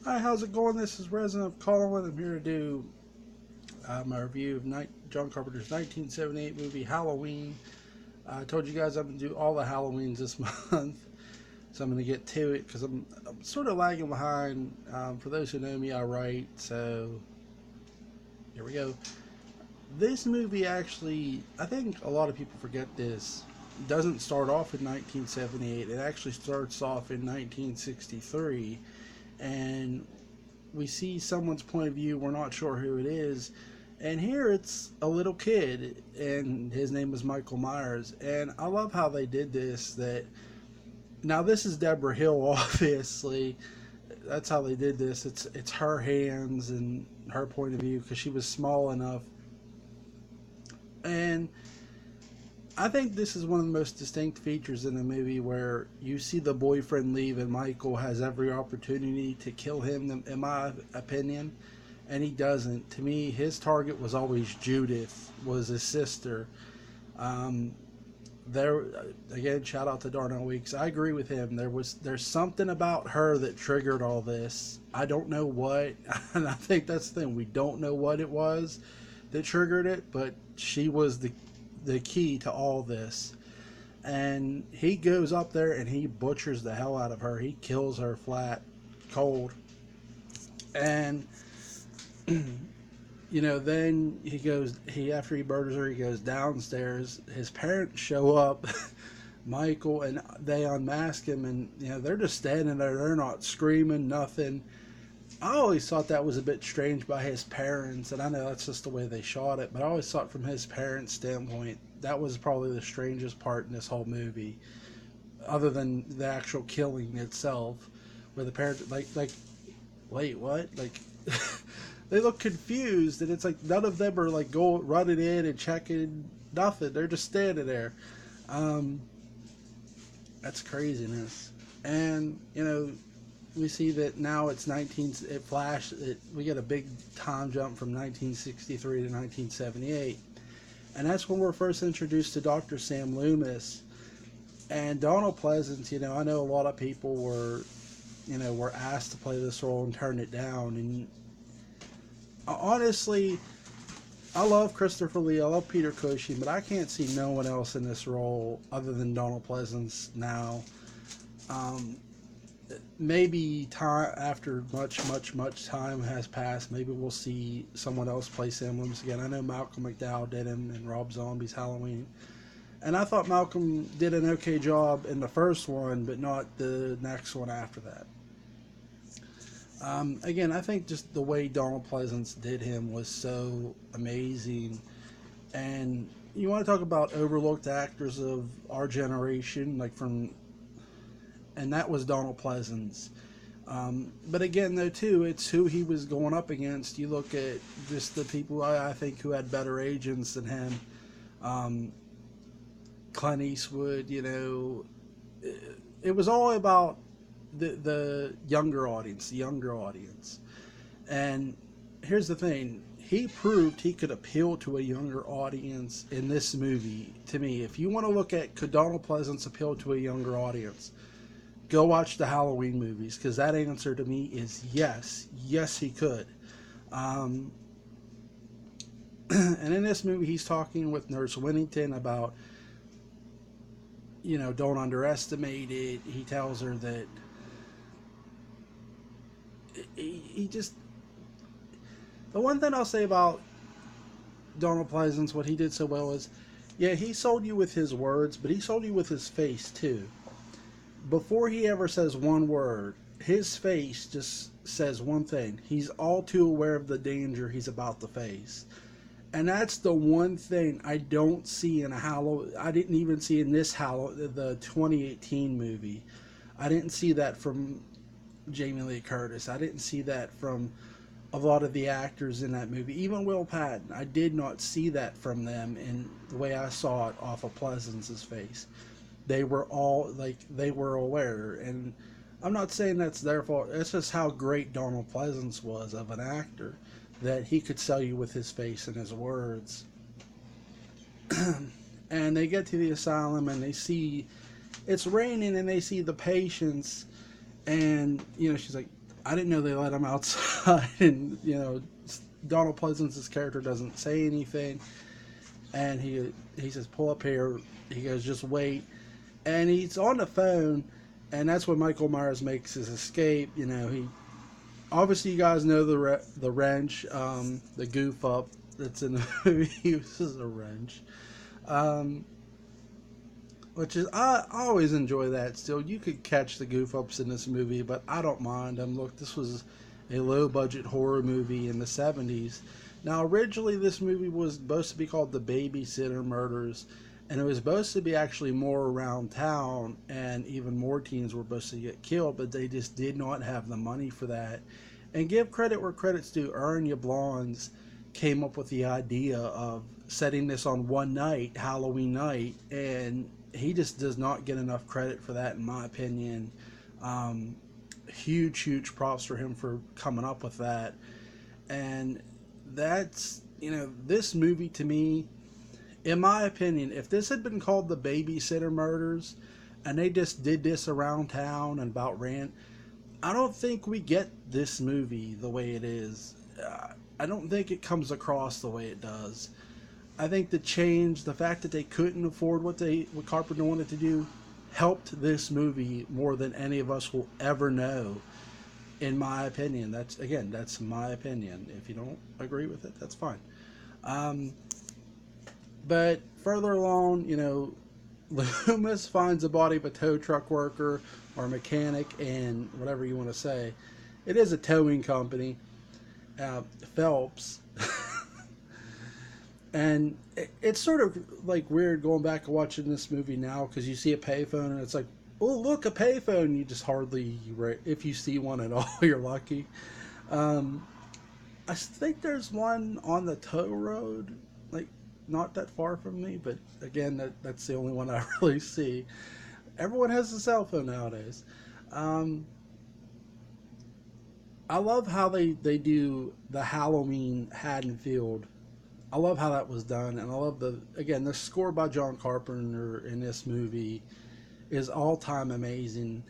Hi, how's it going? This is Resident Colin. I'm here to do my review of John Carpenter's 1978 movie Halloween. I told you guys I'm going to do all the Halloweens this month, so I'm going to get to it because I'm sort of lagging behind. For those who know me, I write, so here we go. This movie actually, I think a lot of people forget this, doesn't start off in 1978. It actually starts off in 1963, and we see someone's point of view. We're not sure who it is. And here it's a little kid, and his name is Michael Myers. And I love how they did this. That now this is Deborah Hill, obviously. That's how they did this. It's her hands and her point of view because she was small enough. And I think this is one of the most distinct features in the movie where you see the boyfriend leave and Michael has every opportunity to kill him, in my opinion, and he doesn't. To me, his target was always Judith, was his sister. There again, shout out to Darnell Weeks. I agree with him. There's something about her that triggered all this. I don't know what, and I think that's the thing. We don't know what it was that triggered it, but she was the key to all this. And he goes up there and he butchers the hell out of her. He kills her flat, cold. And then after he murders her, he goes downstairs. His parents show up, Michael, and they unmask him, and they're just standing there. They're not screaming, nothing. I always thought that was a bit strange by his parents, and I know that's just the way they shot it, but I always thought from his parents' standpoint, that was probably the strangest part in this whole movie, other than the actual killing itself, where the parents, like, wait, what? Like, they look confused, and it's like none of them are, like, running in and checking nothing. They're just standing there. That's craziness. And, we see that now it's we get a big time jump from 1963 to 1978. And that's when we're first introduced to Dr. Sam Loomis. And Donald Pleasance, I know a lot of people were asked to play this role and turned it down. And honestly, I love Christopher Lee, I love Peter Cushing, but I can't see no one else in this role other than Donald Pleasance now. Maybe after much time has passed, maybe we'll see someone else play Sam Loomis again. I know Malcolm McDowell did him in Rob Zombie's Halloween, and I thought Malcolm did an okay job in the first one, but not the next one after that. Again, I think just the way Donald Pleasance did him was so amazing. And you want to talk about overlooked actors of our generation, and that was Donald Pleasance. But again, though, too, it's who he was going up against. You look at just the people I think who had better agents than him. Clint Eastwood, it was all about the younger audience. And here's the thing. He proved he could appeal to a younger audience in this movie, to me. If you want to look at could Donald Pleasance appeal to a younger audience, go watch the Halloween movies, because that answer to me is yes. Yes, he could. And in this movie, he's talking with Nurse Whittington about, don't underestimate it. He tells her that he just... The one thing I'll say about Donald Pleasance, what he did so well is, yeah, he sold you with his words, but he sold you with his face, too. Before he ever says one word, his face just says one thing. He's all too aware of the danger he's about to face. And that's the one thing I don't see in I didn't even see in this the 2018 movie. I didn't see that from Jamie Lee Curtis. I didn't see that from a lot of the actors in that movie. Even Will Patton. I did not see that from them in the way I saw it off of Pleasance's face. They were all, they were aware. And I'm not saying that's their fault. It's just how great Donald Pleasance was of an actor, that he could sell you with his face and his words. And they get to the asylum and they see it's raining and they see the patients, and she's like, I didn't know they let him outside, and Donald Pleasance's character doesn't say anything, and he says, "Pull up here." He goes, "Just wait," and he's on the phone, and that's when Michael Myers makes his escape. He obviously, you guys know the wrench, the goof up that's in the movie. He uses a wrench, um, which is I always enjoy that. Still, you could catch the goof ups in this movie, but I don't mind them. Look, this was a low budget horror movie in the '70s. Now, originally, this movie was supposed to be called The Babysitter Murders, and it was supposed to be actually more around town, and even more teens were supposed to get killed, but they just did not have the money for that. And give credit where credit's due. Aaron Yablans came up with the idea of setting this on one night, Halloween night, and he just does not get enough credit for that, in my opinion. Um, huge props for him for coming up with that. And that's, this movie to me, in my opinion, if this had been called The Babysitter Murders and they just did this around town and about ran, I don't think we get this movie the way it is. I don't think it comes across the way it does. I think the fact that they couldn't afford what Carpenter wanted to do, helped this movie more than any of us will ever know. In my opinion, that's my opinion. If you don't agree with it, that's fine. Um, but further along, Loomis finds the body of a tow truck worker or mechanic, and whatever you want to say. It is a towing company, Phelps. And it's sort of like weird going back and watching this movie now, because you see a payphone and it's like, oh, look, a payphone. You just hardly, if you see one at all, you're lucky. Um, I think there's one on the tow road, like not that far from me, but again, that's the only one I really see. Everyone has a cell phone nowadays. Um, I love how they do the Halloween Haddonfield. I love how that was done, and I love the score by John Carpenter in this movie is all time amazing.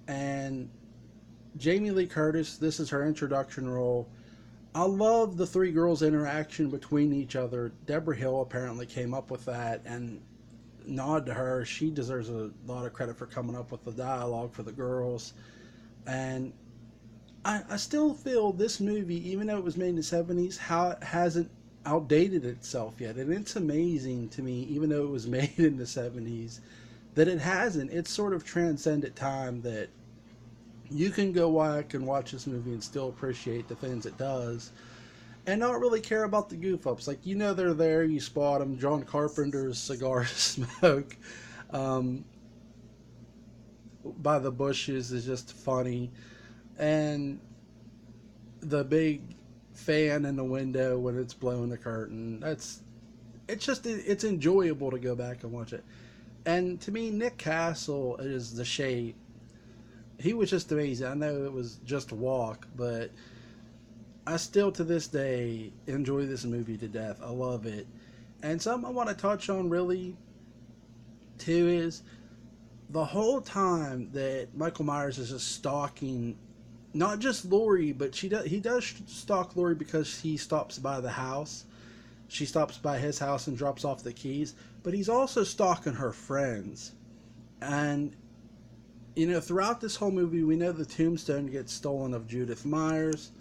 And Jamie Lee Curtis, this is her introduction role. I love the three girls' interaction between each other. Deborah Hill apparently came up with that, and nod to her. She deserves a lot of credit for coming up with the dialogue for the girls. And I still feel this movie, even though it was made in the '70s, how it hasn't outdated itself yet. And it's amazing to me, even though it was made in the '70s, that it hasn't. It's sort of transcended time, that you can go back and watch this movie and still appreciate the things it does and not really care about the goof ups. Like, they're there, you spot them. John Carpenter's cigar smoke by the bushes is just funny. And the big fan in the window when it's blowing the curtain, it's enjoyable to go back and watch it. And to me, Nick Castle is the shape. He was just amazing. I know it was just a walk, but I still to this day enjoy this movie to death. I love it. And something I want to touch on really too is the whole time that Michael Myers is just stalking not just Laurie, but he does stalk Laurie because he stops by the house. She stops by his house and drops off the keys, but he's also stalking her friends. And throughout this whole movie, we know the tombstone gets stolen of Judith Myers.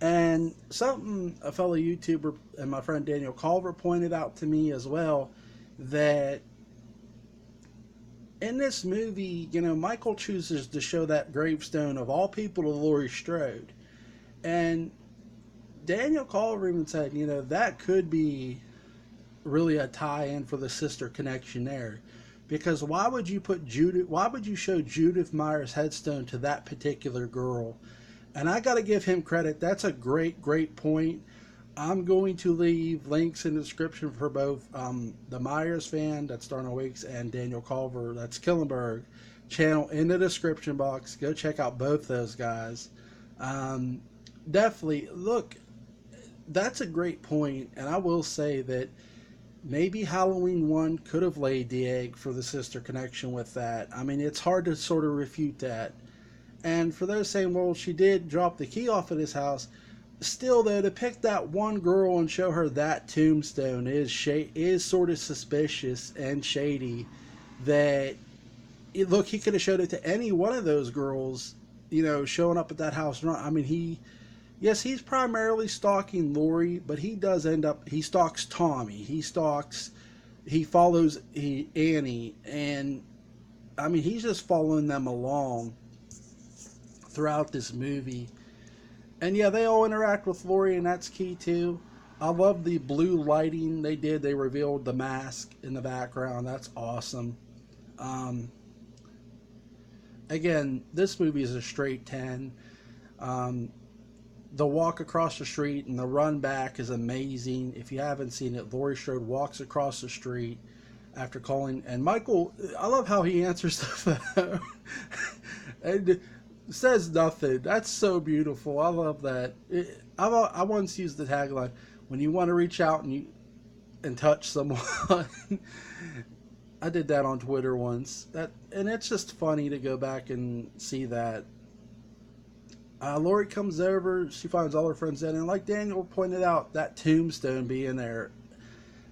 And something a fellow YouTuber and my friend Daniel Culver pointed out to me as well, that in this movie, Michael chooses to show that gravestone of all people to Laurie Strode. And Daniel Culver even said, that could be really a tie-in for the sister connection there. Because why would you show Judith Myers' headstone to that particular girl? And I got to give him credit. That's a great point. I'm going to leave links in the description for both the Myers fan, that's Darnell Weeks, and Daniel Culver, that's Killenberg, channel in the description box. Go check out both those guys. Definitely, look, that's a great point, and I will say that maybe Halloween 1 could have laid the egg for the sister connection with that. I mean, it's hard to sort of refute that. And for those saying, well, she did drop the key off at his house, still though, to pick that one girl and show her that tombstone is sort of suspicious and shady. That look, he could have showed it to any one of those girls, showing up at that house. I mean, yes, he's primarily stalking Lori, but he stalks Tommy, he follows Annie, and I mean, he's just following them along throughout this movie. And yeah, they all interact with Lori, and that's key too. I love the blue lighting they did. They revealed the mask in the background. That's awesome. Um, Again, this movie is a straight 10. Um, the walk across the street and the run back is amazing. If you haven't seen it, Laurie Strode walks across the street after calling, and Michael, I love how he answers the phone and says nothing. That's so beautiful. I love that. I once used the tagline, when you want to reach out and touch someone. I did that on Twitter once. And it's just funny to go back and see that. Lori comes over. She finds all her friends dead, and like Daniel pointed out, that tombstone being there.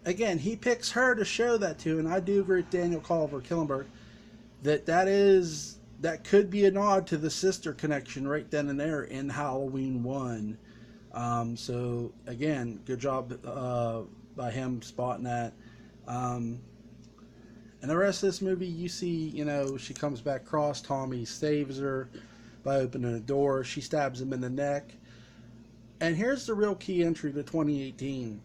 Again, he picks her to show that to, and I do agree with Daniel Culver Killenberg that could be a nod to the sister connection right then and there in Halloween 1. So again, good job by him spotting that. And the rest of this movie, you see, she comes back across. Tommy saves her by opening a door. She stabs him in the neck. And here's the real key entry to 2018.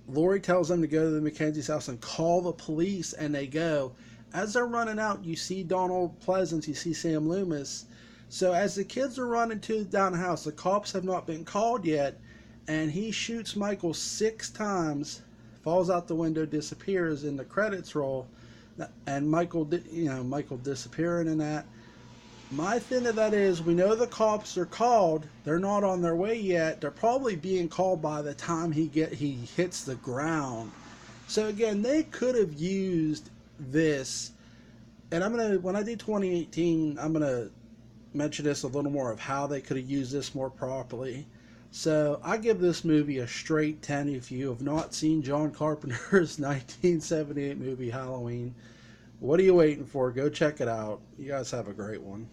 Lori tells them to go to the Mackenzie's house and call the police, and they go. As they're running out, you see Donald Pleasance, you see Sam Loomis. So as the kids are running down the house, the cops have not been called yet, and he shoots Michael 6 times, falls out the window, disappears, in the credits roll, and Michael disappearing in that. My thing of that is, we know the cops are called. They're not on their way yet. They're probably being called by the time he hits the ground. So again, they could have used this. And when I do 2018, I'm gonna mention this a little more of how they could have used this more properly. So I give this movie a straight 10. If you have not seen John Carpenter's 1978 movie Halloween, what are you waiting for? Go check it out. You guys have a great one.